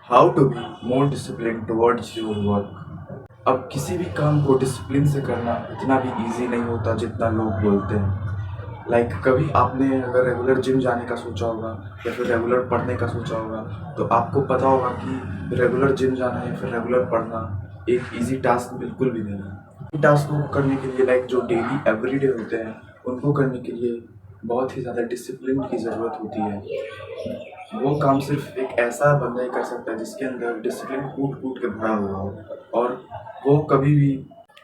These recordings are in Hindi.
How to be more discipline towards your work. अब किसी भी काम को डिसिप्लिन से करना इतना भी इजी नहीं होता जितना लोग बोलते हैं। कभी आपने अगर रेगुलर जिम जाने का सोचा होगा या फिर रेगुलर पढ़ने का सोचा होगा, तो आपको पता होगा कि रेगुलर जिम जाना या फिर रेगुलर पढ़ना एक इजी टास्क बिल्कुल भी नहीं है। इन टास्कों को करने के लिए जो डेली एवरीडे होते हैं, उनको करने के लिए बहुत ही ज़्यादा डिसिप्लिन की ज़रूरत होती है। वो काम सिर्फ एक ऐसा बंदा ही कर सकता है जिसके अंदर डिसिप्लिन कूट कूट के भरा हुआ हो, और वो कभी भी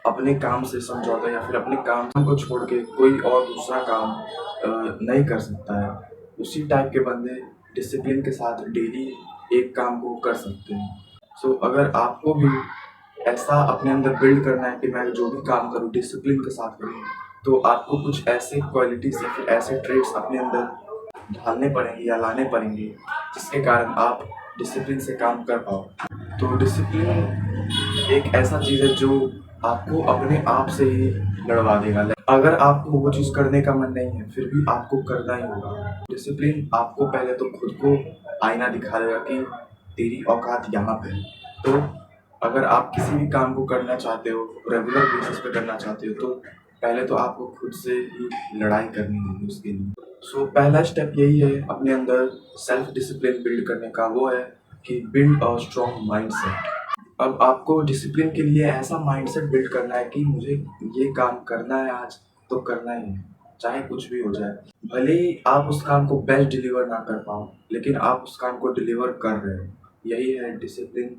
अपने काम से समझौता या फिर अपने काम को छोड़ के कोई और दूसरा काम नहीं कर सकता है। उसी टाइप के बंदे डिसिप्लिन के साथ डेली एक काम को कर सकते हैं। अगर आपको भी ऐसा अपने अंदर बिल्ड करना है कि मैं जो भी काम करूँ डिसिप्लिन के साथ करूँ, तो आपको कुछ ऐसे क्वालिटीज़ या फिर ऐसे ट्रेट्स अपने अंदर ढालने पड़ेंगे या लाने पड़ेंगे जिसके कारण आप डिसिप्लिन से काम कर पाओ। तो डिसिप्लिन एक ऐसा चीज़ है जो आपको अपने आप से ही लड़वा देगा। अगर आपको वो चीज़ करने का मन नहीं है फिर भी आपको करना ही होगा। डिसिप्लिन आपको पहले तो खुद को आईना दिखा देगा कि तेरी औकात यहाँ पे है। तो अगर आप किसी भी काम को करना चाहते हो, रेगुलर बेसिस पे करना चाहते हो, तो पहले तो आपको खुद से ही लड़ाई करनी होगी उसके लिए। पहला स्टेप यही है अपने अंदर सेल्फ डिसिप्लिन बिल्ड करने का, वो है कि बिल्ड अ स्ट्रॉन्ग माइंडसेट। अब आपको डिसिप्लिन के लिए ऐसा माइंडसेट बिल्ड करना है कि मुझे ये काम करना है आज, तो करना ही है, चाहे कुछ भी हो जाए। भले ही आप उस काम को बेस्ट डिलीवर ना कर पाओ, लेकिन आप उस काम को डिलीवर कर रहे हो। यही है डिसिप्लिन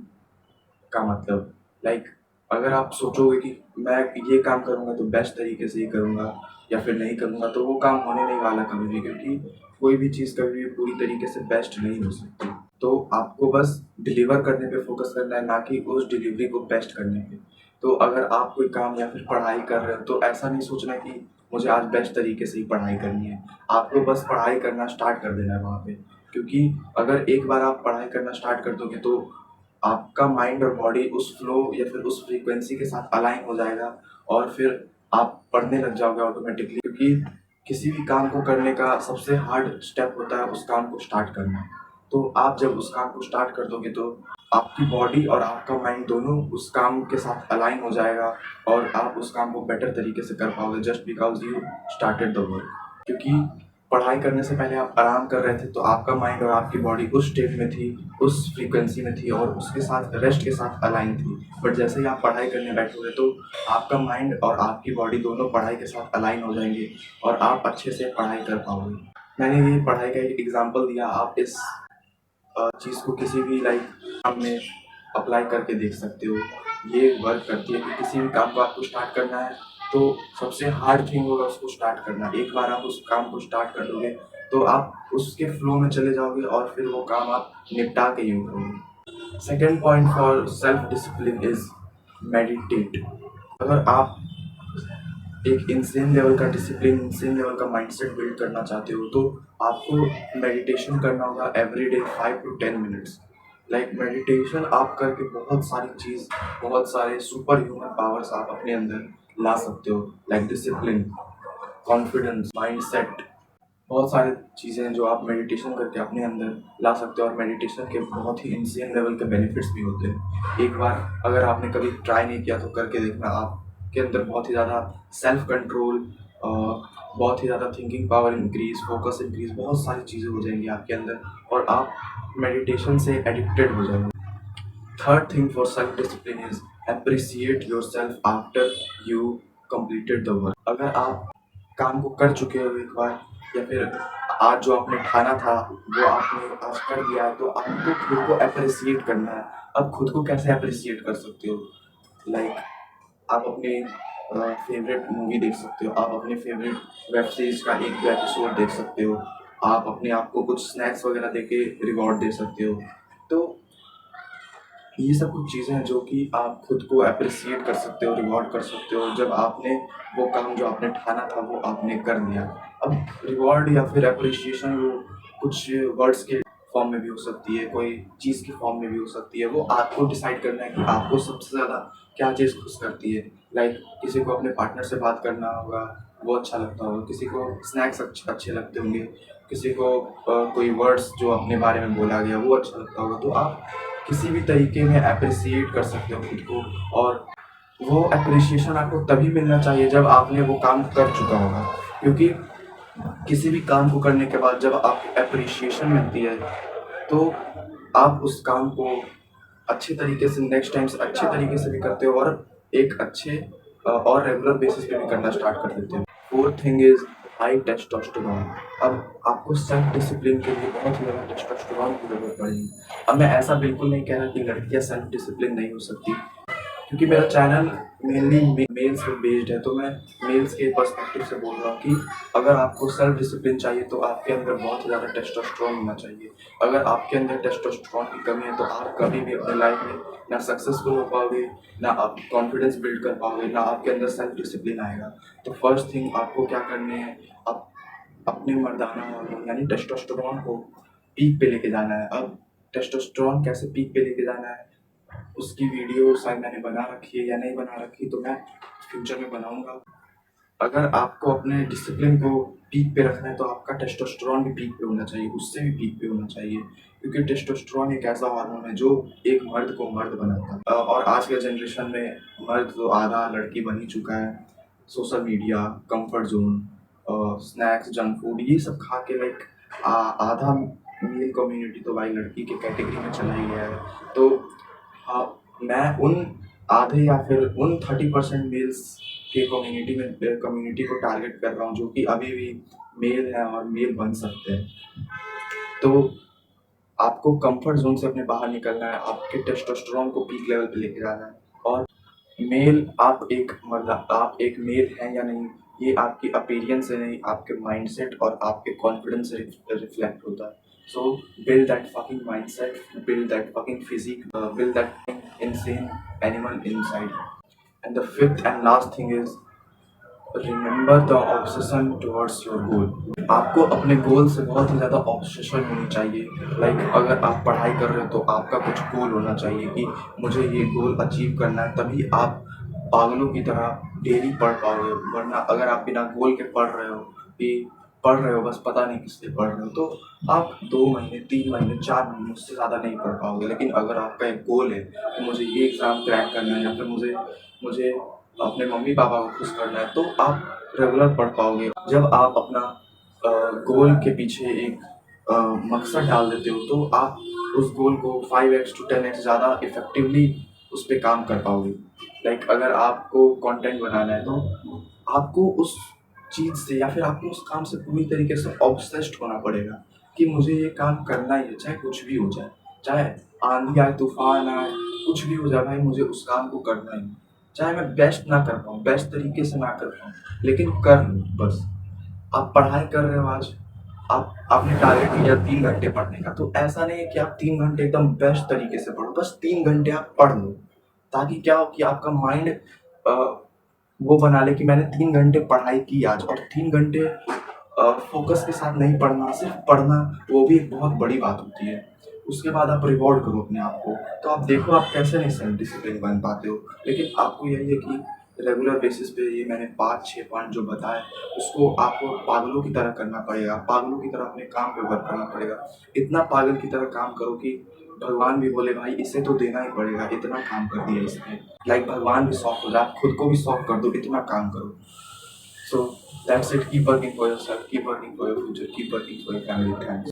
का मतलब। लाइक अगर आप सोचोगे कि मैं ये काम करूँगा तो बेस्ट तरीके से ही करूँगा या फिर नहीं करूँगा, तो वो काम होने नहीं वाला कभी भी, क्योंकि कोई भी चीज़ कभी भी पूरी तरीके से बेस्ट नहीं हो सकती। तो आपको बस डिलीवर करने पे फोकस करना है, ना कि उस डिलीवरी को बेस्ट करने पे। तो अगर आप कोई काम या फिर पढ़ाई कर रहे हो, तो ऐसा नहीं सोचना कि मुझे आज बेस्ट तरीके से ही पढ़ाई करनी है। आपको बस पढ़ाई करना स्टार्ट कर देना है वहाँ पे, क्योंकि अगर एक बार आप पढ़ाई करना स्टार्ट कर दोगे तो आपका माइंड और बॉडी उस फ्लो या फिर उस फ्रीक्वेंसी के साथ अलाइन हो जाएगा, और फिर आप पढ़ने लग जाओगे ऑटोमेटिकली। क्योंकि किसी भी काम को करने का सबसे हार्ड स्टेप होता है उस काम को स्टार्ट करना। तो आप जब उस काम को स्टार्ट कर दोगे तो आपकी बॉडी और आपका माइंड दोनों उस काम के साथ अलाइन हो जाएगा, और आप उस काम को बेटर तरीके से कर पाओगे just because you started the work. क्योंकि पढ़ाई करने से पहले आप आराम कर रहे थे, तो आपका माइंड और आपकी बॉडी उस स्टेट में थी, उस फ्रीक्वेंसी में थी, और उसके साथ रेस्ट के साथ अलाइन थी। बट जैसे ही आप पढ़ाई करने बैठोगे तो आपका माइंड और आपकी बॉडी दोनों पढ़ाई के साथ अलाइन हो जाएंगे, और आप अच्छे से पढ़ाई कर पाओगे। मैंने ये पढ़ाई का एक एग्जाम्पल दिया, आप इस चीज़ को किसी भी काम में अप्लाई करके देख सकते हो। ये वर्क करती है कि किसी भी काम को आपको स्टार्ट करना है, तो सबसे हार्ड थिंग होगा उसको स्टार्ट करना। एक बार आप उस काम को स्टार्ट कर दोगे तो आप उसके फ्लो में चले जाओगे, और फिर वो काम आप निपटा के यूँ करोगे। Second point for self discipline is meditate. अगर आप एक इंसेन लेवल का डिसिप्लिन, इंसेन लेवल का माइंडसेट बिल्ड करना चाहते हो, तो आपको मेडिटेशन करना होगा एवरीडे 5 to 10 मिनट्स। मेडिटेशन आप करके बहुत सारे सुपर ह्यूमन पावर्स आप अपने अंदर ला सकते हो। डिसिप्लिन, कॉन्फिडेंस, माइंडसेट, बहुत सारी चीज़ें हैं जो आप मेडिटेशन करके अपने अंदर ला सकते हो, और मेडिटेशन के बहुत ही इंसेन लेवल के बेनिफिट्स भी होते हैं। एक बार अगर आपने कभी ट्राई नहीं किया तो करके देखना। आपके अंदर बहुत ही ज़्यादा सेल्फ कंट्रोल, बहुत ही ज़्यादा thinking power increase, focus increase, बहुत सारी चीज़ें हो जाएंगी आपके अंदर, और आप मेडिटेशन से एडिक्टेड हो जाएंगे। Third thing for self discipline is appreciate your self after you completed the work. अगर आप काम को कर चुके हो एक बार, या फिर आज जो आपने ठाना था वो आपने आज कर दिया है, तो आपको खुद को अप्रिसिएट करना है। अब खुद को कैसे अप्रिसिएट कर सकते हो? लाइक आप अपने फेवरेट मूवी देख सकते हो, आप अपने फेवरेट वेब सीरीज का एक दो एपिसोड देख सकते हो, आप अपने आप को कुछ स्नैक्स वगैरह दे के रिवॉर्ड दे सकते हो। तो ये सब कुछ चीज़ें हैं जो कि आप खुद को अप्रिसिएट कर सकते हो, रिवॉर्ड कर सकते हो, जब आपने वो काम जो आपने ठाना था वो आपने कर दिया। अब रिवॉर्ड या फिर अप्रिसिएशन वो कुछ वर्ड्स के फॉर्म में भी हो सकती है, कोई चीज़ की फॉर्म में भी हो सकती है। वो आपको डिसाइड करना है कि आपको सबसे ज़्यादा क्या चीज़ खुश करती है। किसी को अपने पार्टनर से बात करना होगा, वो अच्छा लगता होगा, किसी को स्नैक्स अच्छे लगते होंगे, किसी को कोई वर्ड्स जो अपने बारे में बोला गया वो अच्छा लगता होगा। तो आप किसी भी तरीके में अप्रिसिएट कर सकते हो खुद को। और वो अप्रिसिएशन आपको तभी मिलना चाहिए जब आपने वो काम कर चुका होगा, क्योंकि किसी भी काम को करने के बाद जब आपको अप्रिसिएशन मिलती है तो आप उस काम को अच्छे तरीके से नेक्स्ट टाइम से अच्छे तरीके से भी करते हो और एक अच्छे और रेगुलर बेसिस पे भी करना स्टार्ट कर देते हो। Fourth thing is high testosterone. अब आपको सेल्फ डिसिप्लिन के लिए बहुत ही ज़्यादा टेस्टोस्टेरोन की ज़रूरत पड़ेगी। अब मैं ऐसा बिल्कुल नहीं कह रहा कि लड़कियां सेल्फ डिसिप्लिन नहीं हो सकती, क्योंकि मेरा चैनल मेनली मेल्स पे बेस्ड है, तो मैं मेल्स के पर्सपेक्टिव से बोल रहा हूँ कि अगर आपको सेल्फ डिसिप्लिन चाहिए तो आपके अंदर बहुत ज़्यादा टेस्टोस्टेरोन होना चाहिए। अगर आपके अंदर टेस्टोस्टेरोन की कमी है तो आप कभी भी अपने लाइफ में ना सक्सेसफुल हो पाओगे, ना आप कॉन्फिडेंस बिल्ड कर पाओगे, ना आपके अंदर सेल्फ डिसिप्लिन आएगा। तो फर्स्ट थिंग आपको क्या करनी है, आप अपने मर्दाना हार्मोन यानी टेस्टोस्टेरोन को पीक पे लेके जाना है। अब टेस्टोस्टेरोन कैसे पीक पे लेके जाना है, उसकी वीडियो शायद मैंने बना रखी है या नहीं बना रखी, तो मैं फ्यूचर में बनाऊंगा। अगर आपको अपने डिसिप्लिन को पीक पे रखना है तो आपका टेस्टोस्टेरोन भी पीक पे होना चाहिए, उससे भी पीक पे होना चाहिए, क्योंकि टेस्टोस्टेरोन एक ऐसा हार्मोन है जो एक मर्द को मर्द बनाता है। और आज के जनरेशन में मर्द तो आधा लड़की बन ही चुका है। Social media, comfort zone, snacks, junk food, ये सब खा के लाइक आधा मेल कम्युनिटी तो भाई लड़की के कैटेगरी में चला ही गया है। तो हाँ, मैं उन आधे या फिर उन 30% मेल्स के कम्युनिटी को टारगेट कर रहा हूँ जो कि अभी भी मेल हैं और मेल बन सकते हैं। तो आपको कंफर्ट जोन से अपने बाहर निकलना है, आपके टेस्टोस्टेरोन को पीक लेवल पे लेके जाना है। और मेल, आप एक मेल हैं या नहीं, ये आपकी अपीयरेंस से नहीं, आपके माइंडसेट और आपके कॉन्फिडेंस से रिफ्लेक्ट होता है। सो build that fucking mindset, build that fucking physique, build that insane animal inside. And the fifth and last thing is remember the obsession towards your goal. आपको अपने गोल से बहुत ही ज़्यादा ऑब्सेशन होनी चाहिए। लाइक अगर आप पढ़ाई कर रहे हो तो आपका कुछ गोल होना चाहिए कि मुझे ये गोल अचीव करना है, तभी आप पागलों की तरह डेली पढ़ पाओगे। वरना अगर आप बिना गोल के पढ़ रहे हो बस पता नहीं किस लिए पढ़ रहे हो, तो आप 2 महीने, 3 महीने, 4 महीने उससे ज़्यादा नहीं पढ़ पाओगे। लेकिन अगर आपका एक गोल है कि मुझे ये एग्ज़ाम क्रैक करना है या फिर मुझे अपने मम्मी पापा को खुश करना है, तो आप रेगुलर पढ़ पाओगे। जब आप अपना गोल के पीछे एक मकसद डाल देते हो तो आप उस गोल को 5x to 10x ज़्यादा इफेक्टिवली उस पर काम कर पाओगे। लाइक अगर आपको कंटेंट बनाना है तो आपको उस चीज़ से या फिर आपको उस काम से पूरी तरीके से ऑब्सेस्ड होना पड़ेगा कि मुझे ये काम करना ही है, चाहे कुछ भी हो जाए, चाहे आंधी आए, तूफान आए, कुछ भी हो जाए भाई, मुझे उस काम को करना ही है। चाहे मैं बेस्ट ना कर पाऊँ, बेस्ट तरीके से ना कर पाऊँ, लेकिन कर लूँ बस। आप पढ़ाई कर रहे हो आज, आपने टारगेट लिया 3 घंटे पढ़ने का, तो ऐसा नहीं है कि आप 3 घंटे एकदम बेस्ट तरीके से पढ़ो, बस 3 घंटे आप पढ़ लो, ताकि क्या हो कि आपका माइंड वो बना ले कि मैंने 3 घंटे पढ़ाई की आज। और 3 घंटे फोकस के साथ नहीं पढ़ना, सिर्फ पढ़ना, वो भी एक बहुत बड़ी बात होती है। उसके बाद आप रिवॉर्ड करो अपने आप को, तो आप देखो आप कैसे नहीं सेल्फ डिसिप्लिन बन पाते हो। लेकिन आपको यही है कि रेगुलर बेसिस पे ये मैंने 5-6 पॉइंट जो बताए, उसको आपको पागलों की तरह करना पड़ेगा, पागलों की तरह अपने काम पे वर्क करना पड़ेगा। इतना पागल की तरह काम करो कि भगवान भी बोले भाई इसे तो देना ही पड़ेगा, इतना काम कर दिया इसने। लाइक भगवान भी शौक हो जाए, आप खुद को भी शौक कर दो, इतना काम करो। So that's it. Keep working for yourself, keep working for your future, keep working for your family. Thanks.